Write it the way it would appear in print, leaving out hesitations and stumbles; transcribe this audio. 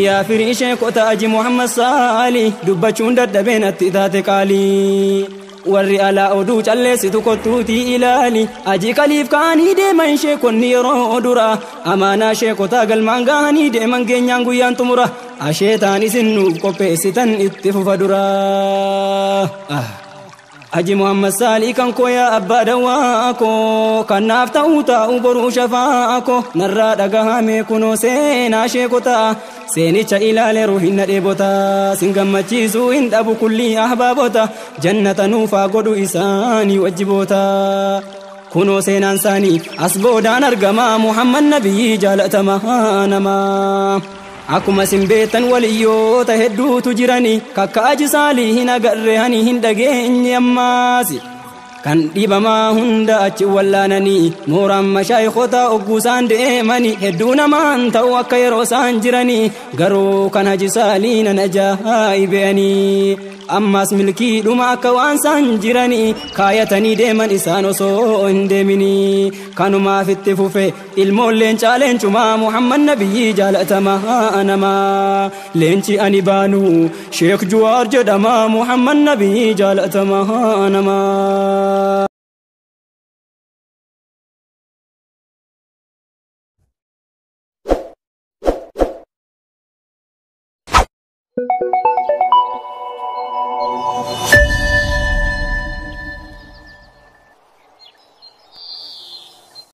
يا فريشة كوتاج محمد صالي دبچون ددبين اتتات قالي warri ala oduu calleessitu kottuutii ilaali ajii kaliif kaanii deeman sheekonni yeroo dura amaanaa sheekotaa galmaan gahanii deeman geenyaan guyyaan xumura asheetaan isin nuuf qopheessitan itti fufa dura aji Muhammad Saalii kan koo yaa abbaa dawaa koo kan naaf ta'uu taa'u boruu shafaa koo narraa dhagahame kunoo seenaa sheekotaa seenicha ilaale ruuhin na dheebota sin gammachiisuu hin dhabu kulli ahbaabota jannata nuufaa godhu isaanii wajjiboota kunoo seenaan isaanii as boodaan argama Muhammad nabiyyi jaalatamaa namaa akkuma sin beektan waliyyoota hedduutu jirani kakka aji Saalii hin agarre hani hin dhageenye ammaasi kan dhibamaa hunda achi wallaananii mooraan mashaayikota ogguusaan deemanii hedduu namaan ta'u akka yeroo isaan jiranii garuu kan Haji Saalii nan ajaa'ibeanii ammas milkiidhuma akka waan isaan jiranii kaayatanii deeman isaan osoo hin deeminii kanumaaf itti fufe ilmoon leencaa leencumaa Muhammad nabiyyi jaalatamaa namaa leenci ani baanu Sheek Juwaar jedhama Muhammad nabiyyi jaalatamaa namaa